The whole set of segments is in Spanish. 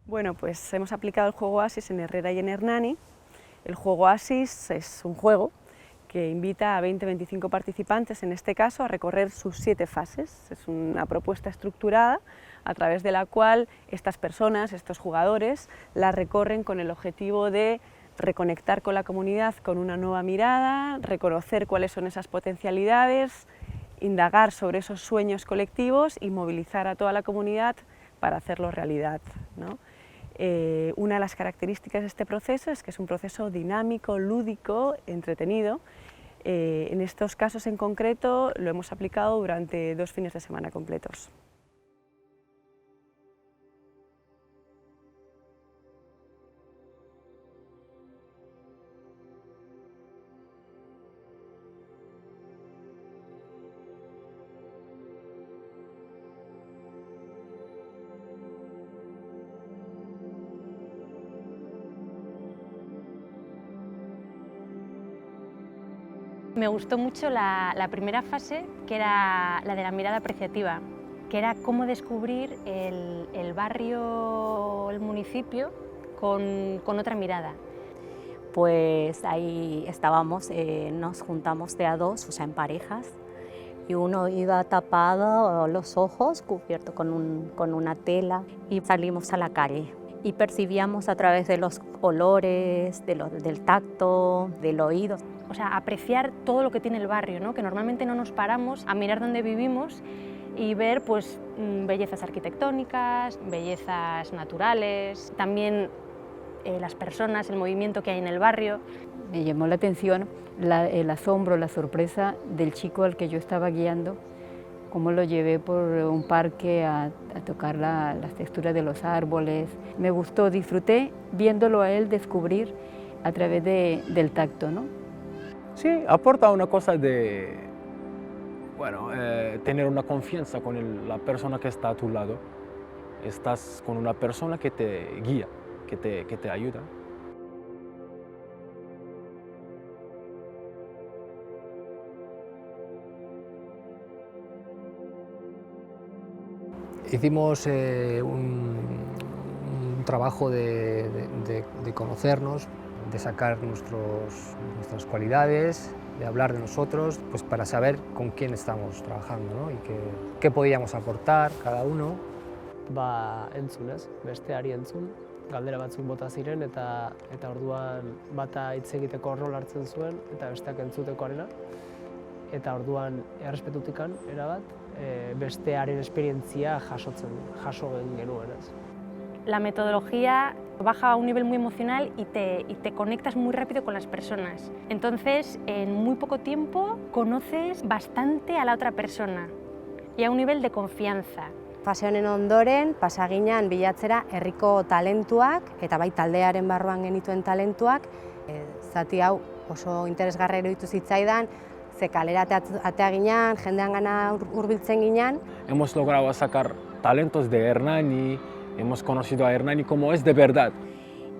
Bueno, pues hemos aplicado el juego Oasis en Herrera y en Hernani. El juego Oasis es un juego que invita a 20-25 participantes, en este caso, a recorrer sus 7 fases. Es una propuesta estructurada a través de la cual estas personas, estos jugadores, la recorren con el objetivo de reconectar con la comunidad con una nueva mirada, reconocer cuáles son esas potencialidades, indagar sobre esos sueños colectivos y movilizar a toda la comunidad para hacerlo realidad, ¿no? Una de las características de este proceso es que es un proceso dinámico, lúdico, entretenido. En estos casos en concreto lo hemos aplicado durante 2 fines de semana completos. Me gustó mucho la primera fase, que era la de la mirada apreciativa, que era cómo descubrir el barrio, el municipio, con otra mirada. Pues ahí estábamos, nos juntamos de a dos, o sea, en parejas, y uno iba tapado los ojos, cubierto con una tela, y salimos a la calle. Y percibíamos a través de los olores, del tacto, del oído. O sea, apreciar todo lo que tiene el barrio, ¿no? Que normalmente no nos paramos a mirar dónde vivimos y ver pues, bellezas arquitectónicas, bellezas naturales, también las personas, el movimiento que hay en el barrio. Me llamó la atención el asombro, la sorpresa del chico al que yo estaba guiando, cómo lo llevé por un parque a tocar las texturas de los árboles. Me gustó, disfruté viéndolo a él descubrir a través del tacto, ¿no? Sí, aporta una cosa de, bueno, tener una confianza con la persona que está a tu lado. Estás con una persona que te guía, que te ayuda. Hicimos un trabajo de conocernos, de sacar nuestras cualidades, de hablar de nosotros, pues para saber con quién estamos trabajando, ¿no? Y qué podíamos aportar cada uno. Entzunez, besteari entzun, galdera batzuk bota ziren eta orduan bata hitz egiteko rol hartzen zuen eta besteak entzutekoarena. Eta orduan errespetutikan erabat, bestearen esperientzia jaso egin genuen. La metodología baja a un nivel muy emocional y te conectas muy rápido con las personas. Entonces, en muy poco tiempo conoces bastante a la otra persona y a un nivel de confianza. Fase honen ondoren, pasa ginean bilatzera herriko talentuak eta bai taldearen barruan genituen talentuak. Zati hau oso interesgarria iruditu zitzaidan, ze kalera atea ginean, jendeangana hurbiltzen ginean. Hemos logrado sacar talentos de Hernani, hemos conocido a Hernani como es de verdad.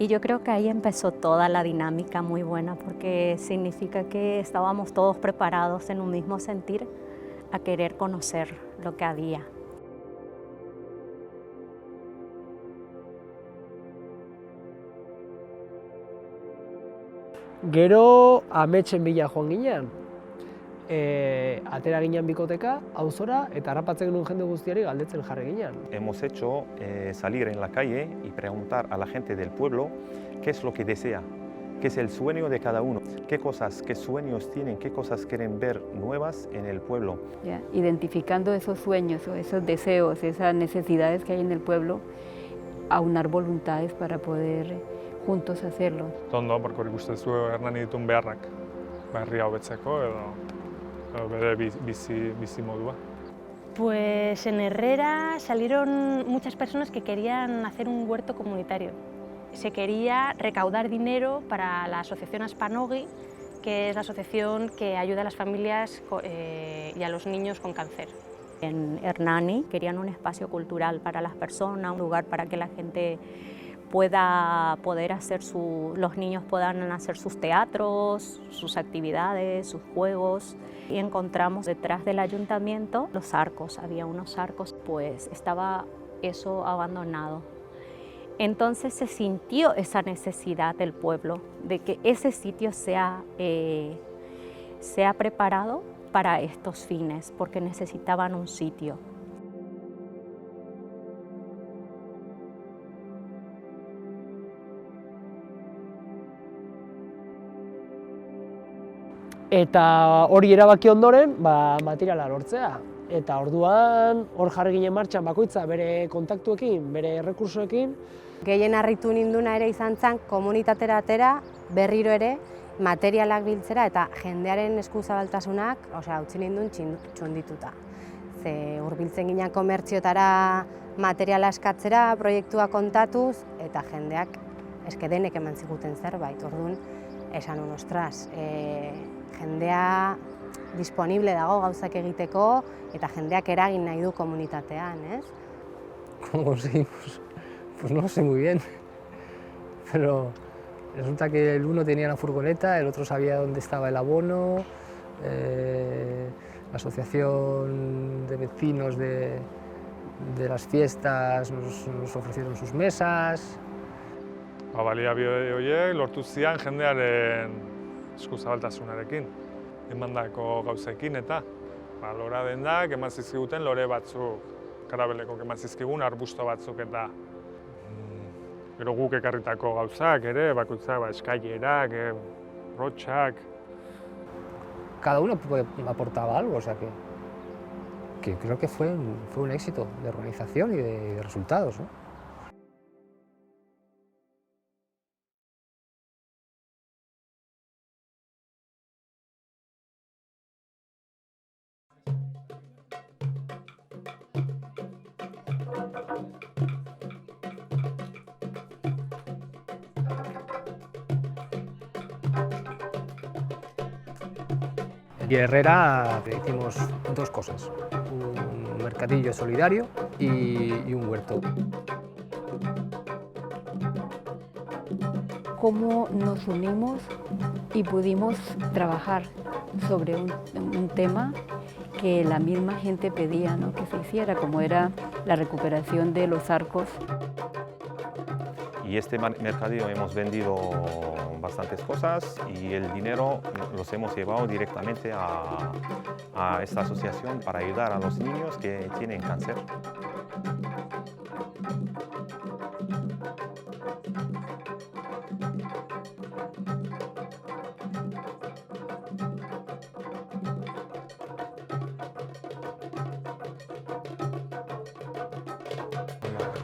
Y yo creo que ahí empezó toda la dinámica muy buena, porque significa que estábamos todos preparados en un mismo sentir a querer conocer lo que había. Gero ametsen bila joan ginean, atera ginean bikoteka, auzora, eta harrapatzen genuen jende guztiari galdetzen jarri ginean. Hemos hecho salir en la calle y preguntar a la gente del pueblo qué es lo que desea, qué es el sueño de cada uno, qué sueños tienen, qué cosas quieren ver nuevas en el pueblo. Ya, identificando esos sueños, o esos deseos, esas necesidades que hay en el pueblo, aunar voluntades para poder juntos hacerlo. Ondo, porque hori ikusten zu Hernani dituen beharrak, herria hobetzeko edo bere bizi modua. Pues en Herrera salieron muchas personas que querían hacer un huerto comunitario. Se quería recaudar dinero para la asociación Aspanogi, que es la asociación que ayuda a las familias y a los niños con cáncer. En Hernani querían un espacio cultural para las personas, un lugar para que la gente los niños puedan hacer sus teatros, sus actividades, sus juegos. Y encontramos detrás del ayuntamiento los arcos, había unos arcos, pues estaba eso abandonado. Entonces se sintió esa necesidad del pueblo, de que ese sitio sea preparado para estos fines, porque necesitaban un sitio. Eta hori erabaki ondoren, materiala lortzea. Eta orduan hor jarri ginen martxan bakoitza bere kontaktuekin, bere errekursoekin. Gehien harritu ninduna ere izan zen komunitatera atera, berriro ere, materialak biltzera eta jendearen eskuzabaltasunak, utzi nindun txundituta. Ze hurbiltzen ginen komertziotara materiala eskatzera, proiektua kontatuz, eta jendeak denek eman ziguten zerbait. Orduan, esan ostras, jendea disponible dago gauzak egiteko eta jendeak eragin nahi du komunitatean, ez? ¿Cómo conseguimos? Pues no lo sé muy bien, pero resulta que el uno tenía la furgoneta, el otro sabía dónde estaba el abono, la asociación de vecinos de las fiestas nos ofrecieron sus mesas. Baliabide horiek lortu zian jendearen eskuzabaltasunarekin, emandako gauzekin eta lora dendak eman zizkiguten lore batzuk, karabeleko eman zizkigun arbusto batzuk eta gero guk ekarritako gauzak ere, bakoitzak eskailerak, rotxak. Cada uno aportaba algo, o sea que creo que fue un éxito de organización y de resultados, ¿no? En Herrera hicimos dos cosas, un mercadillo solidario y un huerto. Cómo nos unimos y pudimos trabajar sobre un tema que la misma gente pedía, ¿no?, que se hiciera, como era la recuperación de los arcos. Y este mercadillo hemos vendido bastantes cosas y el dinero los hemos llevado directamente a esta asociación para ayudar a los niños que tienen cáncer.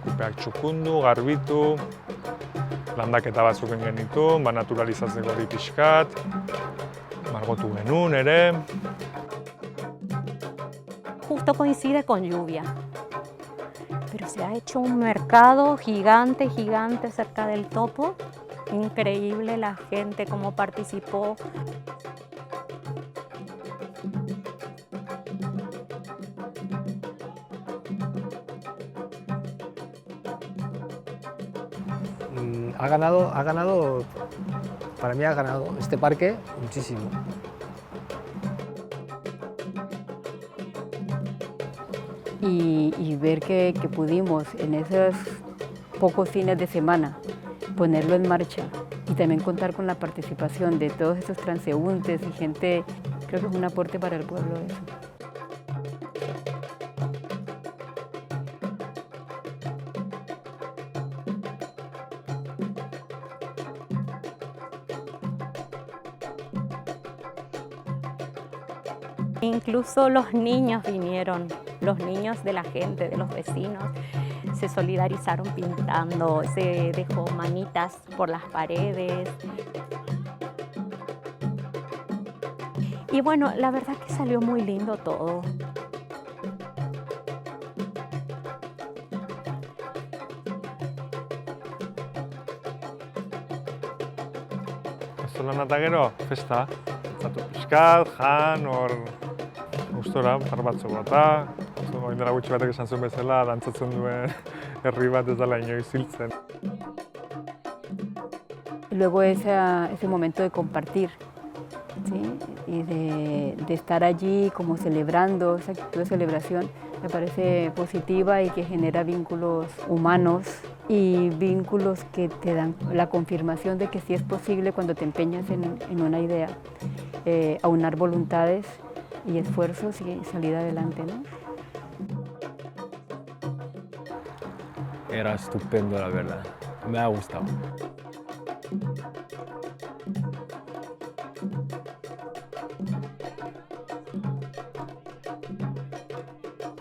Kupeak txukundu, garbitu, landaketa batzuk genitu, naturalizatzeko hori pixkat, margotu genuen ere. Justo coincide con lluvia, pero se ha hecho un mercado gigante, gigante cerca del topo. Increíble la gente, cómo participó. Para mí ha ganado este parque muchísimo. Y ver que pudimos en esos pocos fines de semana ponerlo en marcha y también contar con la participación de todos esos transeúntes y gente, creo que es un aporte para el pueblo eso. Incluso los niños vinieron, los niños de la gente, de los vecinos, se solidarizaron pintando, se dejó manitas por las paredes. Y bueno, la verdad que salió muy lindo todo. Zolan eta gero, festa. Zatu pixkat, jan, hor gustora, par batzuk bota. Orain dela gutxi batek esan zuen bezala, dantzatzen duen herri bat ez dela inoiz hiltzen. Luego ese momento de compartir, ¿sí?, y de estar allí como celebrando, esa actitud de celebración me parece positiva y que genera vínculos humanos y vínculos que te dan la confirmación de que sí es posible cuando te empeñas en una idea, aunar voluntades y esfuerzos y salir adelante, ¿no? Era estupendo, la verdad. Me ha gustado.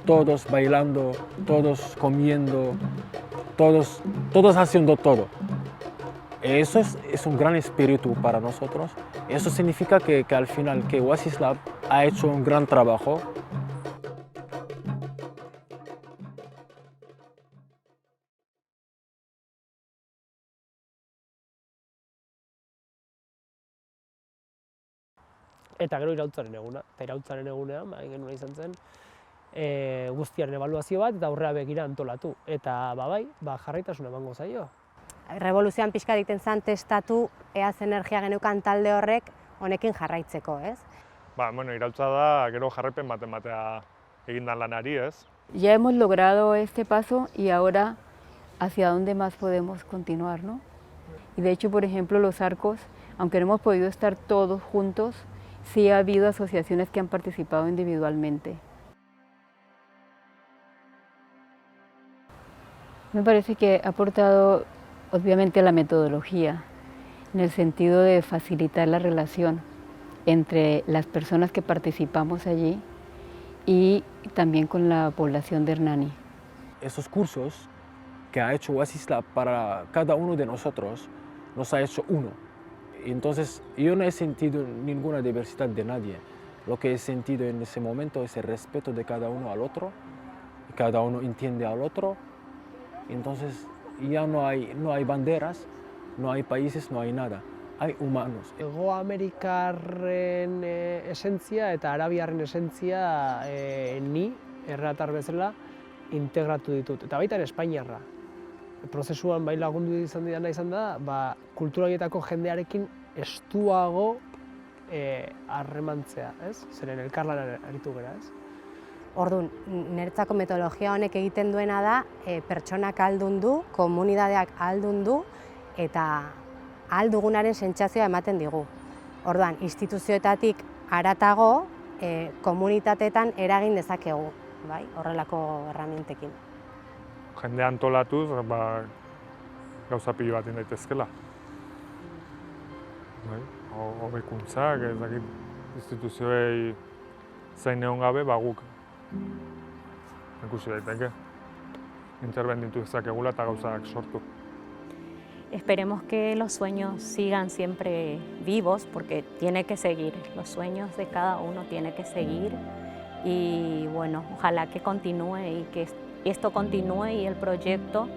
Todos bailando, todos comiendo, todos haciendo todo. Eso es un gran espíritu para nosotros. Eso significa que al final que Oasis Lab ha hecho un gran trabajo. Eta gero iraultzaren eguna. Eta iraultzaren egunean, egin genuen izan zen, guztiaren ebaluazio bat eta aurrera begira antolatu. Eta jarraitasuna emango zaio. Revoluzioan pixka egiten zen testatu ea ze energia geneukan talde horrek honekin jarraitzeko, ez? Bueno, iraultza da gero jarraipen batea egindan lanari, ez? Ya hemos logrado este paso y ahora hacia dónde más podemos continuar, ¿no? Y de hecho, por ejemplo, los arcos, aunque no hemos podido estar todos juntos, sí ha habido asociaciones que han participado individualmente. Me parece que ha aportado obviamente la metodología, en el sentido de facilitar la relación entre las personas que participamos allí y también con la población de Hernani. Esos cursos que ha hecho Oasis Lab para cada uno de nosotros nos ha hecho uno. Entonces yo no he sentido ninguna diversidad de nadie. Lo que he sentido en ese momento es el respeto de cada uno al otro, y cada uno entiende al otro. Entonces ya no hay banderas, no hay países, no hay nada. Hay humanos. Hego Amerikarren esentzia eta Arabiarren esentzia ni, erratar bezala, integratu ditut. Eta baita ere Espainiarra. Prozesuan bai lagundu izan da, kultura horietako jendearekin estuago harremantzea, ez? Zeren elkarlanan aritu gara, ez? Orduan, niretzako metodologia honek egiten duena da, pertsonak ahaldundu, komunidadeak ahaldundu, eta ahaldugunaren sentsazioa ematen digu. Orduan, instituzioetatik haratago, komunitateetan eragin dezakegu, bai, horrelako erramintekin. Jende antolatuz, gauza pilo bat daitezkela. Hobekuntzak, ez dakit, instituzioei zain egon gabe, guk ikusi daiteke. Interbenditu dezakegula eta gauzak sortu. Esperemos que los sueños sigan siempre vivos, porque tiene que seguir, los sueños de cada uno tiene que seguir y bueno, ojalá que continúe y que esto continúe y el proyecto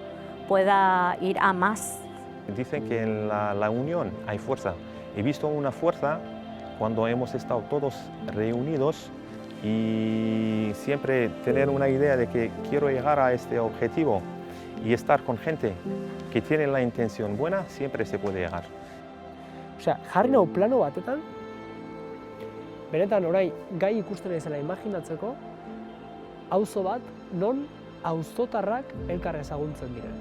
pueda ir a más. Dicen que en la unión hay fuerza. He visto una fuerza cuando hemos estado todos reunidos y siempre tener una idea de que quiero llegar a este objetivo y estar con gente que tiene la intención buena, siempre se puede llegar. Osea, jarri nahu plano batetan, benetan orain gai ikusten ezela imaginatzeko, auzo bat non auzotarrak elkar ezaguntzen diren.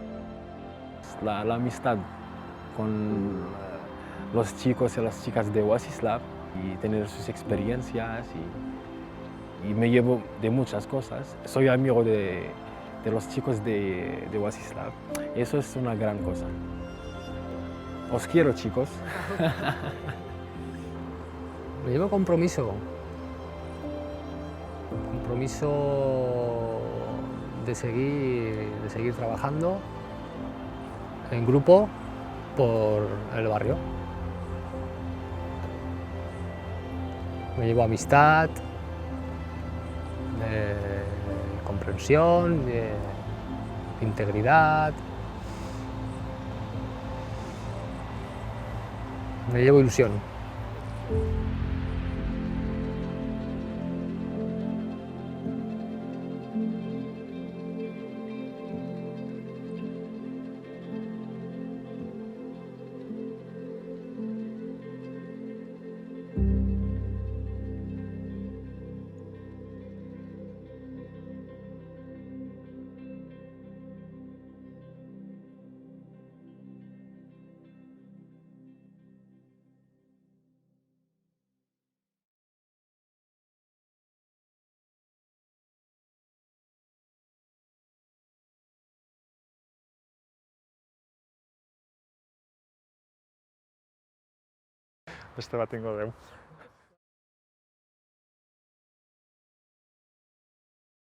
La amistad con los chicos y las chicas de Oasis Lab y tener sus experiencias y me llevo de muchas cosas. Soy amigo de los chicos de Oasis Lab. Eso es una gran cosa. Os quiero, chicos. Me llevo compromiso de seguir trabajando en grupo por el barrio. Me llevo amistad, comprensión, integridad. Me llevo ilusión. beste bat ingo dugu.